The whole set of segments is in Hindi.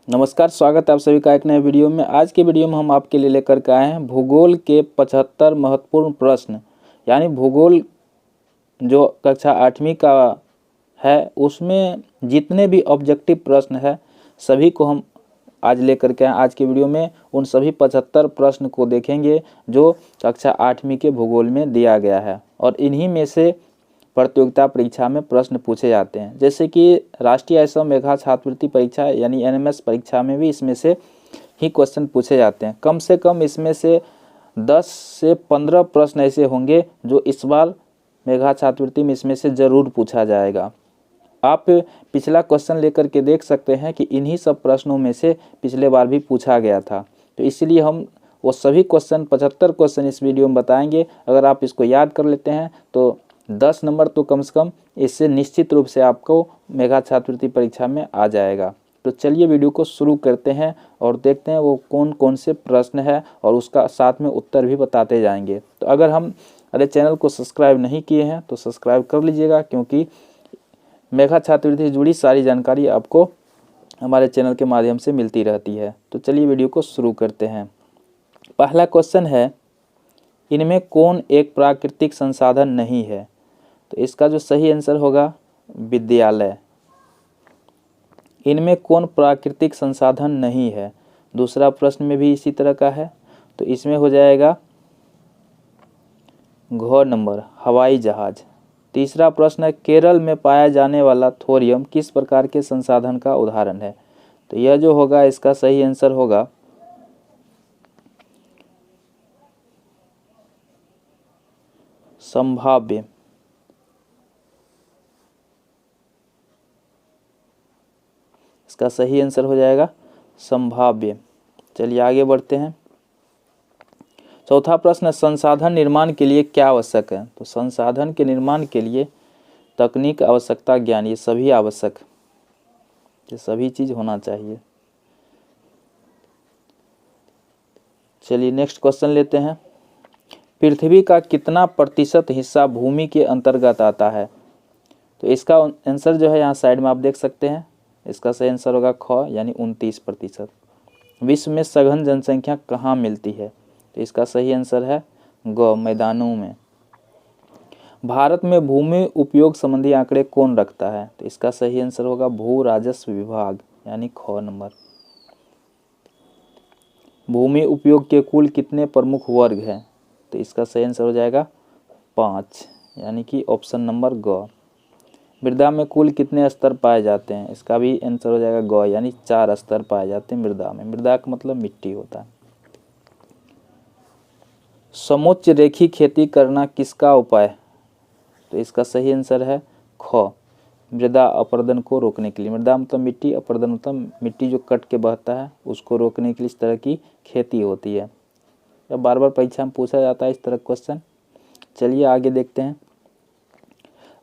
नमस्कार, स्वागत है आप सभी का एक नए वीडियो में। आज के वीडियो में हम आपके लिए लेकर के आए हैं भूगोल के 75 महत्वपूर्ण प्रश्न। यानी भूगोल जो कक्षा 8वीं का है उसमें जितने भी ऑब्जेक्टिव प्रश्न है सभी को हम आज लेकर के आए। आज के वीडियो में उन सभी 75 प्रश्न को देखेंगे जो कक्षा 8वीं के भूगोल में दिया गया है और इन्हीं में से प्रतियोगिता परीक्षा में प्रश्न पूछे जाते हैं। जैसे कि राष्ट्रीय असम मेधा छात्रवृत्ति परीक्षा यानी एनएमएस परीक्षा में भी इसमें से ही क्वेश्चन पूछे जाते हैं। कम से कम इसमें से 10 से 15 प्रश्न ऐसे होंगे जो इस बार मेधा छात्रवृत्ति में इसमें से ज़रूर पूछा जाएगा। आप पिछला क्वेश्चन लेकर के देख सकते हैं कि इन्हीं सब प्रश्नों में से पिछले बार भी पूछा गया था, तो इसलिए हम वो सभी क्वेश्चन 75 क्वेश्चन इस वीडियो में बताएंगे। अगर आप इसको याद कर लेते हैं तो 10 नंबर तो कम से कम इससे निश्चित रूप से आपको मेधा छात्रवृत्ति परीक्षा में आ जाएगा। तो चलिए वीडियो को शुरू करते हैं और देखते हैं वो कौन कौन से प्रश्न है और उसका साथ में उत्तर भी बताते जाएंगे। तो अगर चैनल को सब्सक्राइब नहीं किए हैं तो सब्सक्राइब कर लीजिएगा, क्योंकि मेधा छात्रवृत्ति से जुड़ी सारी जानकारी आपको हमारे चैनल के माध्यम से मिलती रहती है। तो चलिए वीडियो को शुरू करते हैं। पहला क्वेश्चन है, इनमें कौन एक प्राकृतिक संसाधन नहीं है? तो इसका जो सही आंसर होगा विद्यालय। इनमें कौन प्राकृतिक संसाधन नहीं है? दूसरा प्रश्न में भी इसी तरह का है, तो इसमें हो जाएगा घ नंबर हवाई जहाज। तीसरा प्रश्न है, केरल में पाया जाने वाला थोरियम किस प्रकार के संसाधन का उदाहरण है? तो यह जो होगा इसका सही आंसर होगा संभाव्य। इसका सही आंसर हो जाएगा संभाव्य। चलिए आगे बढ़ते हैं। चौथा प्रश्न है, संसाधन निर्माण के लिए क्या आवश्यक है? तो संसाधन के निर्माण के लिए तकनीक, आवश्यकता, ज्ञान, ये सभी आवश्यक, ये सभी चीज होना चाहिए। चलिए नेक्स्ट क्वेश्चन लेते हैं। पृथ्वी का कितना प्रतिशत हिस्सा भूमि के अंतर्गत आता है? तो इसका आंसर जो है यहाँ साइड में आप देख सकते हैं। इसका सही आंसर होगा ख यानी 29%। विश्व में सघन जनसंख्या कहाँ मिलती है? तो इसका सही आंसर है ग मैदानों में। भारत में भूमि उपयोग संबंधी आंकड़े कौन रखता है? तो इसका सही आंसर होगा भू राजस्व विभाग यानी ख नंबर। भूमि उपयोग के कुल कितने प्रमुख वर्ग हैं? तो इसका सही आंसर हो जाएगा 5 यानी कि ऑप्शन नंबर ग। मृदा में कुल कितने स्तर पाए जाते हैं? इसका भी आंसर हो जाएगा ग यानी 4 स्तर पाए जाते हैं मृदा में। मृदा का मतलब मिट्टी होता है। समोच्च रेखी खेती करना किसका उपाय? तो इसका सही आंसर है ख मृदा अपरदन को रोकने के लिए। मृदा मतलब मिट्टी, अपरदन मतलब मिट्टी जो कट के बहता है उसको रोकने के लिए इस तरह की खेती होती है। अब बार बार परीक्षा में पूछा जाता है इस तरह क्वेश्चन। चलिए आगे देखते हैं।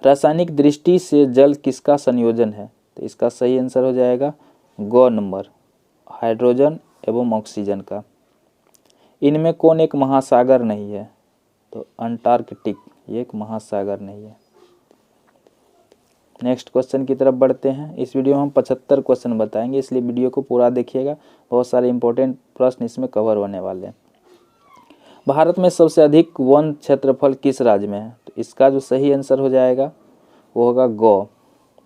रासायनिक दृष्टि से जल किसका संयोजन है? तो इसका सही आंसर हो जाएगा ग नंबर हाइड्रोजन एवं ऑक्सीजन का। इनमें कौन एक महासागर नहीं है? तो अंटार्कटिक ये एक महासागर नहीं है। नेक्स्ट क्वेश्चन की तरफ बढ़ते हैं। इस वीडियो में हम 75 क्वेश्चन बताएंगे, इसलिए वीडियो को पूरा देखिएगा। बहुत सारे इंपॉर्टेंट प्रश्न इसमें कवर होने वाले हैं। भारत में सबसे अधिक वन क्षेत्रफल किस राज्य में है? तो इसका जो सही आंसर हो जाएगा वो होगा ग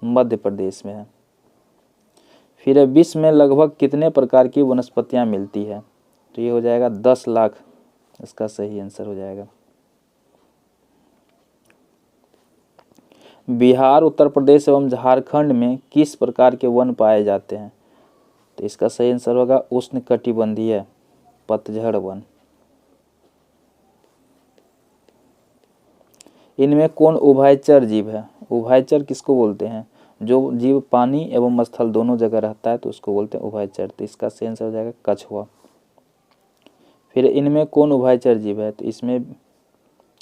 मध्य प्रदेश में है। फिर विश्व में लगभग कितने प्रकार की वनस्पतियां मिलती है? तो ये हो जाएगा 10 लाख। इसका सही आंसर हो जाएगा। बिहार, उत्तर प्रदेश एवं झारखंड में किस प्रकार के वन पाए जाते हैं? तो इसका सही आंसर होगा उष्णकटिबंधीय पतझड़ वन। इनमें कौन उभयचर जीव है? उभयचर किसको बोलते हैं? जो जीव पानी एवं स्थल दोनों जगह रहता है तो उसको बोलते हैं उभयचर। तो इसका सही आंसर हो जाएगा कछुआ। फिर इनमें कौन उभयचर जीव है? तो इसमें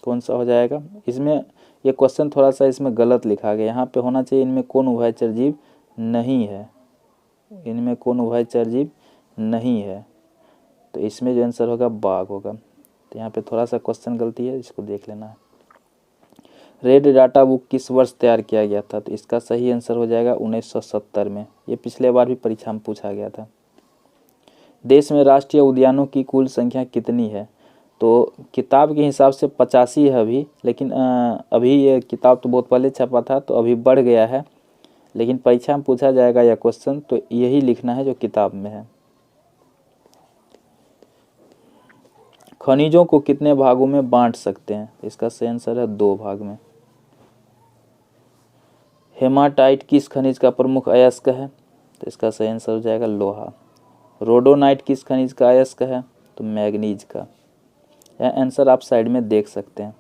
कौन सा हो जाएगा? इसमें ये क्वेश्चन थोड़ा सा इसमें गलत लिखा गया। यहाँ पे होना चाहिए इनमें कौन उभयचर जीव नहीं है। इनमें कौन उभयचर जीव नहीं है, तो इसमें जो आंसर होगा बाघ होगा। तो यहाँ पे थोड़ा सा क्वेश्चन गलती है, इसको देख लेना है। रेड डाटा बुक किस वर्ष तैयार किया गया था? तो इसका सही आंसर हो जाएगा 1970 में। ये पिछले बार भी परीक्षा में पूछा गया था। देश में राष्ट्रीय उद्यानों की कुल संख्या कितनी है? तो किताब के हिसाब से 85 है अभी, लेकिन अभी ये किताब तो बहुत पहले छपा था तो अभी बढ़ गया है, लेकिन परीक्षा में पूछा जाएगा यह क्वेश्चन तो यही लिखना है जो किताब में है। खनिजों को कितने भागों में बांट सकते हैं? इसका सही आंसर है 2 भाग में। हेमाटाइट किस खनिज का प्रमुख अयस्क है? तो इसका सही आंसर हो जाएगा लोहा। रोडोनाइट किस खनिज का अयस्क है? तो मैग्नीज का। यह आंसर आप साइड में देख सकते हैं।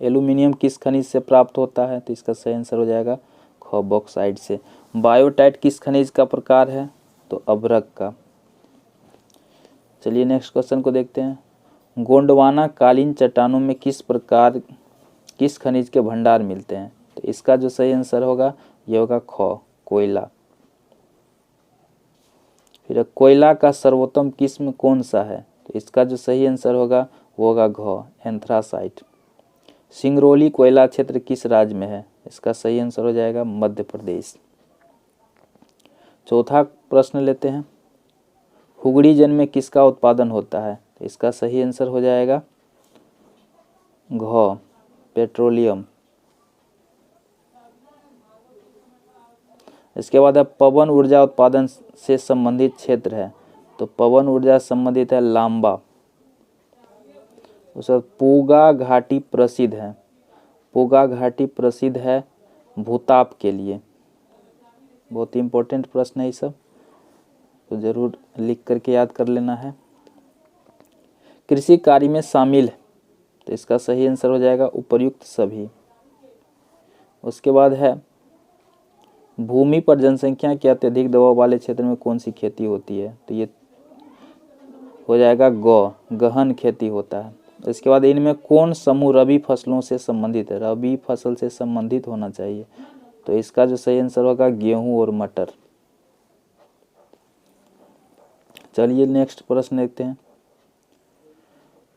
एल्यूमिनियम किस खनिज से प्राप्त होता है? तो इसका सही आंसर हो जाएगा बॉक्साइट से। बायोटाइट किस खनिज का प्रकार है? तो अभ्रक का। चलिए नेक्स्ट क्वेश्चन को देखते हैं। गोंडवाना कालीन चट्टानों में किस खनिज के भंडार मिलते हैं? तो इसका जो सही आंसर होगा ये होगा कोयला। फिर कोयला का सर्वोत्तम किस्म कौन सा है? तो इसका जो सही आंसर होगा वो होगा एंथ्रासाइट। सिंगरौली कोयला क्षेत्र किस राज्य में है? इसका सही आंसर हो जाएगा मध्य प्रदेश। चौथा प्रश्न लेते हैं। हुगड़ी जन में किसका उत्पादन होता है? तो इसका सही आंसर हो जाएगा पेट्रोलियम। इसके बाद है पवन ऊर्जा उत्पादन से संबंधित क्षेत्र है। तो पवन ऊर्जा संबंधित है लांबा। उसके पूगा घाटी प्रसिद्ध है। पूगा घाटी प्रसिद्ध है भूताप के लिए। बहुत ही इंपॉर्टेंट प्रश्न है ये सब, तो जरूर लिख करके याद कर लेना है। कृषि कार्य में शामिल, तो इसका सही आंसर हो जाएगा उपर्युक्त सभी। उसके बाद है भूमि पर जनसंख्या के अत्यधिक दबाव वाले क्षेत्र में कौन सी खेती होती है? तो ये हो जाएगा गहन खेती होता है। इसके बाद इनमें कौन समूह रबी फसलों से संबंधित है? रबी फसल से संबंधित होना चाहिए, तो इसका जो सही आंसर होगा गेहूं और मटर। चलिए नेक्स्ट प्रश्न देखते हैं।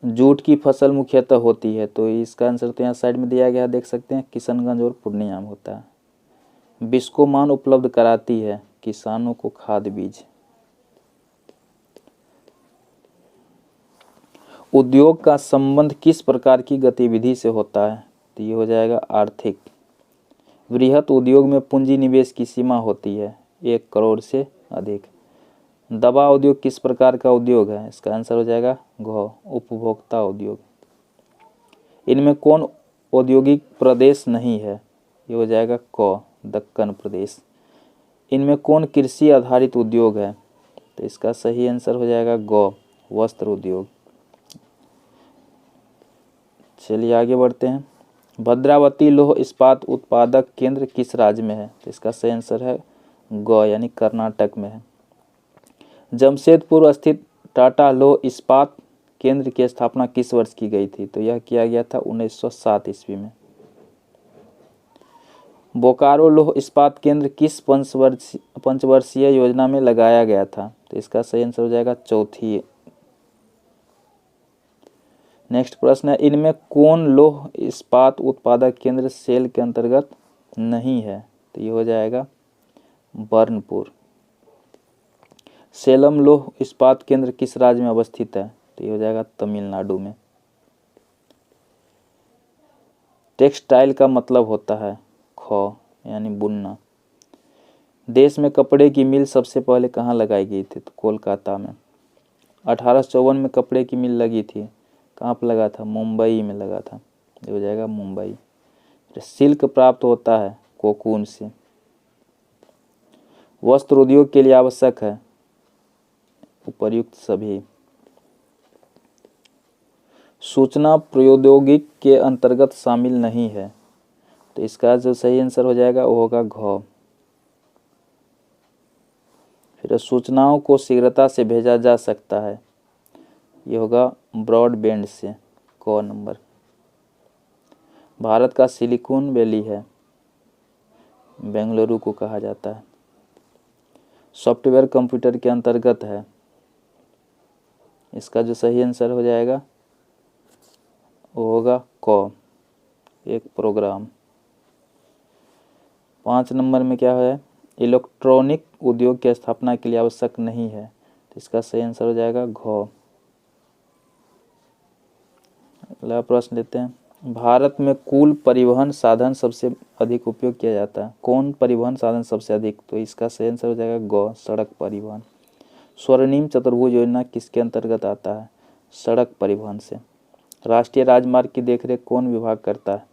जूट की फसल मुख्यतः होती है, तो इसका आंसर तो यहाँ साइड में दिया गया, देख सकते हैं, किशनगंज और पूर्णिया में होता है। बिस्कोमान उपलब्ध कराती है किसानों को खाद बीज। उद्योग का संबंध किस प्रकार की गतिविधि से होता है? तो ये हो जाएगा आर्थिक। वृहत उद्योग में पूंजी निवेश की सीमा होती है 1 करोड़ से अधिक। दवा उद्योग किस प्रकार का उद्योग है? इसका आंसर हो जाएगा उपभोक्ता उद्योग। इनमें कौन औद्योगिक प्रदेश नहीं है? ये हो जाएगा दक्कन प्रदेश। इनमें कौन कृषि आधारित उद्योग है? तो इसका सही आंसर हो जाएगा वस्त्र उद्योग। चलिए आगे बढ़ते हैं। भद्रावती लौह इस्पात उत्पादक केंद्र किस राज्य में है? तो इसका सही आंसर है यानी कर्नाटक में है। जमशेदपुर स्थित टाटा लौह इस्पात केंद्र की स्थापना किस वर्ष की गई थी? तो यह किया गया था 1907 ईस्वी में। बोकारो लौह इस्पात केंद्र किस पंचवर्षीय योजना में लगाया गया था? तो इसका सही आंसर हो जाएगा चौथी। नेक्स्ट प्रश्न है, इनमें कौन लौह इस्पात उत्पादक केंद्र सेल के अंतर्गत नहीं है? तो ये हो जाएगा बर्नपुर। सेलम लौह इस्पात केंद्र किस राज्य में अवस्थित है? तो ये हो जाएगा तमिलनाडु में। टेक्सटाइल का मतलब होता है यानी बुनना। देश में कपड़े की मिल सबसे पहले कहाँ लगाई गई थी? तो कोलकाता में। 1854 में कपड़े की मिल लगी थी, कहाँ पर लगा था? मुंबई में लगा था, ये हो जाएगा मुंबई। सिल्क प्राप्त होता है कोकून से। वस्त्र उद्योग के लिए आवश्यक है उपर्युक्त सभी। सूचना प्रौद्योगिकी के अंतर्गत शामिल नहीं है, तो इसका जो सही आंसर हो जाएगा वो होगा फिर सूचनाओं को शीघ्रता से भेजा जा सकता है, ये होगा ब्रॉडबैंड से नंबर। भारत का सिलिकॉन वैली है, बेंगलुरु को कहा जाता है। सॉफ्टवेयर कंप्यूटर के अंतर्गत है, इसका जो सही आंसर हो जाएगा वो होगा एक प्रोग्राम। 5 नंबर में क्या है? इलेक्ट्रॉनिक उद्योग की स्थापना के लिए आवश्यक नहीं है, तो इसका सही आंसर हो जाएगा घ। अगला प्रश्न लेते हैं। भारत में कुल परिवहन साधन सबसे अधिक उपयोग किया जाता है, कौन परिवहन साधन सबसे अधिक? तो इसका सही आंसर हो जाएगा ग, सड़क परिवहन। स्वर्णिम चतुर्भुज योजना किसके अंतर्गत आता है? सड़क परिवहन से। राष्ट्रीय राजमार्ग की देखरेख कौन विभाग करता है?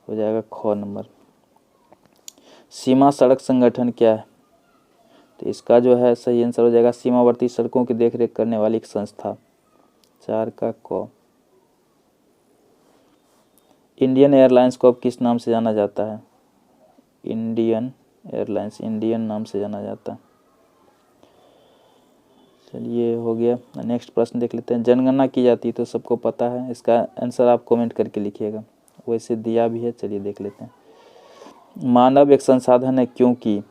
हो जाएगा ख नंबर। सीमा सड़क संगठन क्या है? तो इसका जो है सही आंसर हो जाएगा सीमावर्ती सड़कों की देखरेख करने वाली एक संस्था। 4 का क। इंडियन एयरलाइंस को अब किस नाम से जाना जाता है? इंडियन एयरलाइंस इंडियन नाम से जाना जाता है। चलिए हो गया। नेक्स्ट प्रश्न देख लेते हैं। जनगणना की जाती है तो सबको पता है, इसका आंसर आप कमेंट करके लिखिएगा, वैसे दिया भी है। चलिए देख लेते हैं। मानव एक संसाधन है क्योंकि,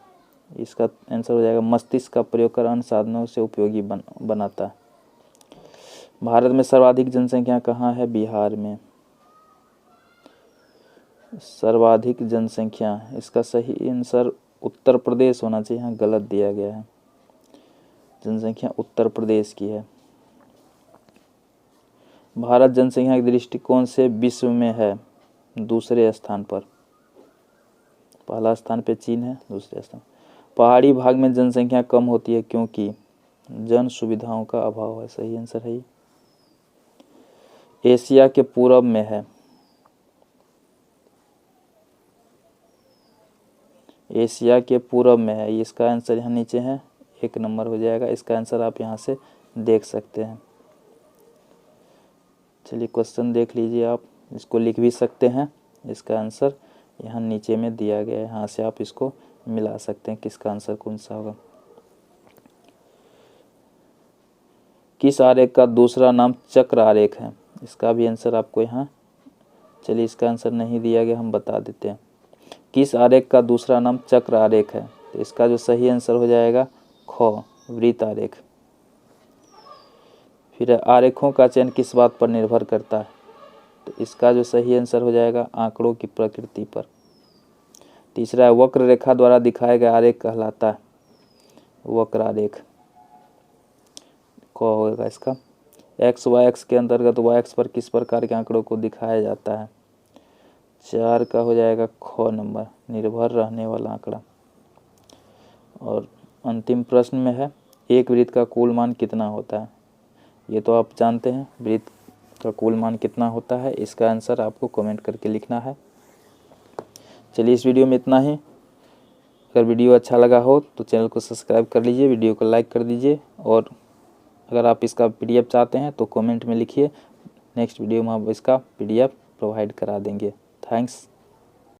इसका आंसर हो जाएगा मस्तिष्क का प्रयोग कर अन्य साधनों से उपयोगी बनाता है। भारत में सर्वाधिक जनसंख्या कहाँ है? बिहार में सर्वाधिक जनसंख्या, इसका सही आंसर उत्तर प्रदेश होना चाहिए, यहाँ गलत दिया गया है। जनसंख्या उत्तर प्रदेश की है। भारत जनसंख्या के दृष्टिकोण से विश्व में है दूसरे स्थान पर, पहला स्थान पे चीन है, दूसरे स्थान। पहाड़ी भाग में जनसंख्या कम होती है क्योंकि जन सुविधाओं का अभाव है, सही आंसर है। एशिया के पूरब में है, एशिया के पूरब में है, इसका आंसर यहाँ नीचे है, 1 नंबर हो जाएगा। इसका आंसर आप यहाँ से देख सकते हैं। चलिए क्वेश्चन देख लीजिए, आप इसको लिख भी सकते हैं, इसका आंसर यहाँ नीचे में दिया गया है, यहाँ से आप इसको मिला सकते हैं किसका आंसर कौन सा होगा। किस आरेख का दूसरा नाम चक्र आरेख है? इसका भी आंसर आपको यहाँ, चलिए इसका आंसर नहीं दिया गया, हम बता देते हैं। किस आरेख का दूसरा नाम चक्र आरेख है? तो इसका जो सही आंसर हो जाएगा ख, वृत्त आरेख। फिर आरेखों का चयन किस बात पर निर्भर करता है? तो इसका जो सही आंसर हो जाएगा आंकड़ों की प्रकृति पर। तीसरा है वक्र रेखा द्वारा दिखाया गया आरेख कहलाता है, वक्र आरेख। क होगा इसका। एक्स वाई एक्स के अंतर्गत वाई एक्स पर किस प्रकार के आंकड़ों को दिखाया जाता है? 4 का हो जाएगा ख नंबर, निर्भर रहने वाला आंकड़ा। और अंतिम प्रश्न में है, एक वृत्त का कुल मान कितना होता है? ये तो आप जानते हैं, वृत्त का कुल मान कितना होता है, इसका आंसर आपको कमेंट करके लिखना है। चलिए इस वीडियो में इतना ही। अगर वीडियो अच्छा लगा हो तो चैनल को सब्सक्राइब कर लीजिए, वीडियो को लाइक कर दीजिए, और अगर आप इसका PDF चाहते हैं तो कमेंट में लिखिए, नेक्स्ट वीडियो में हम इसका PDF प्रोवाइड करा देंगे। थैंक्स।